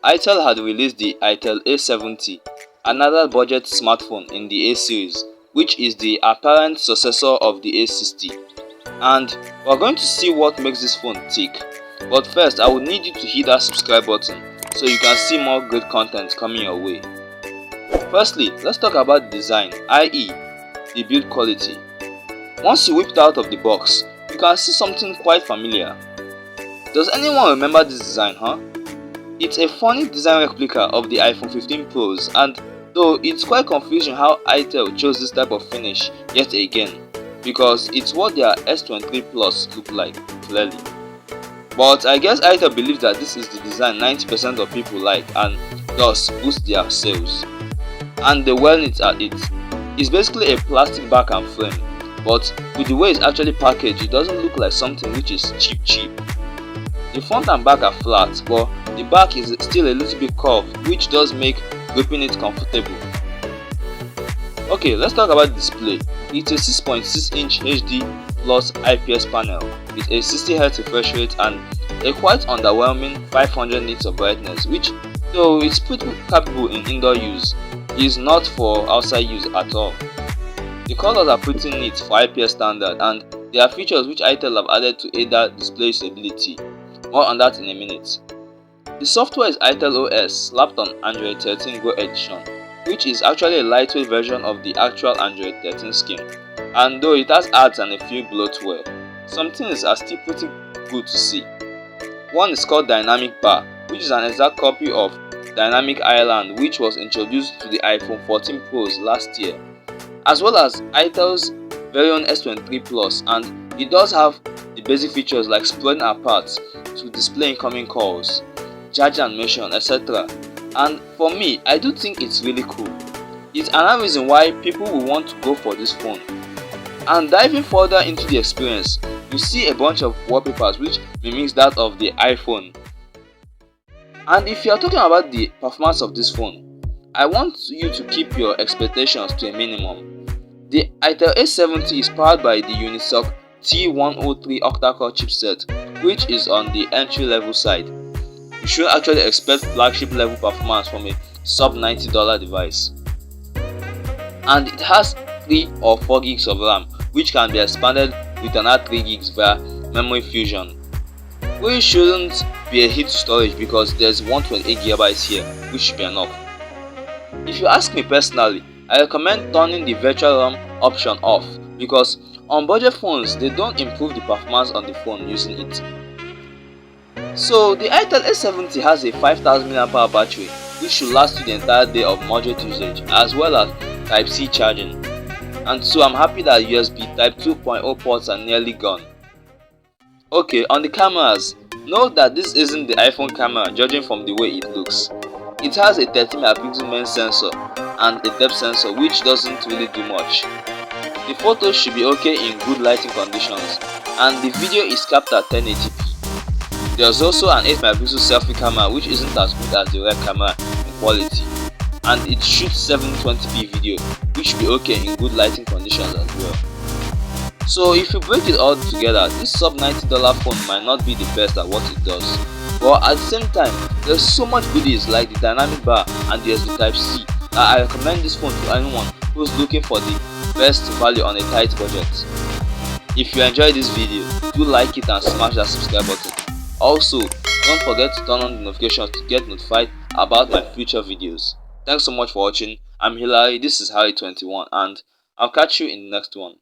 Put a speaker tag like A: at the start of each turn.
A: Itel had released the Itel A70, another budget smartphone in the A series, which is the apparent successor of the A60. And we're going to see what makes this phone tick. But first, I would need you to hit that subscribe button so you can see more great content coming your way. Firstly, let's talk about the design, i.e. the build quality. Once you whipped out of the box, you can see something quite familiar. Does anyone remember this design, huh? It's a funny design replica of the iPhone 15 Pros, and though it's quite confusing how Itel chose this type of finish yet again, because it's what their S23 Plus look like, clearly. But I guess Itel believes that this is the design 90% of people like and thus boost their sales. And they well knit at it. It's basically a plastic back and frame, but with the way it's actually packaged, it doesn't look like something which is cheap. The front and back are flat, but the back is still a little bit curved, which does make gripping it comfortable. Okay, let's talk about the display. It's a 6.6-inch HD Plus IPS panel with a 60Hz refresh rate and a quite underwhelming 500 nits of brightness, which, though it's pretty capable in indoor use, is not for outside use at all. The colors are pretty neat for IPS standard, and there are features which Itel have added to aid that display usability. More on that in a minute. The software is Itel OS slapped on Android 13 Go Edition, which is actually a lightweight version of the actual Android 13 scheme, and though it has ads and a few bloatware, some things are still pretty good to see. One is called Dynamic Bar, which is an exact copy of Dynamic Island, which was introduced to the iPhone 14 Pros last year, as well as Itel's very own S23 Plus, and it does have the basic features like spreading apart to display incoming calls, charge animation, etc. And for me, I do think it's really cool. It's another reason why people will want to go for this phone. And diving further into the experience, you see a bunch of wallpapers which mimics that of the iPhone. And if you are talking about the performance of this phone, I want you to keep your expectations to a minimum. The Itel A70 is powered by the Unisoc T103 octa-core chipset, which is on the entry-level side. You should actually expect flagship level performance from a sub $90 device. And it has 3 or 4 gigs of RAM, which can be expanded with another 3 gigs via memory fusion, which shouldn't be a hit to storage because there's 128 GB here, which should be enough. If you ask me personally, I recommend turning the virtual RAM option off because on budget phones they don't improve the performance on the phone using it. So the Itel A70 has a 5000 mAh battery which should last you the entire day of moderate usage, as well as Type-C charging. And so I'm happy that USB Type 2.0 ports are nearly gone. Okay, on the cameras, note that this isn't the iPhone camera judging from the way it looks. It has a 30MP main sensor and a depth sensor which doesn't really do much. The photos should be okay in good lighting conditions, and the video is capped at 1080p. There's also an 8MP selfie camera which isn't as good as the rear camera in quality, and it shoots 720p video which should be okay in good lighting conditions as well. So if you break it all together, this sub $90 phone might not be the best at what it does, but at the same time there's so much goodies like the dynamic bar and the USB Type-C that I recommend this phone to anyone who's looking for the best value on a tight budget. If you enjoyed this video, do like it and smash that subscribe button. Also, don't forget to turn on the notifications to get notified about my future videos. Thanks so much for watching. I'm Hilary, this is Harry21, and I'll catch you in the next one.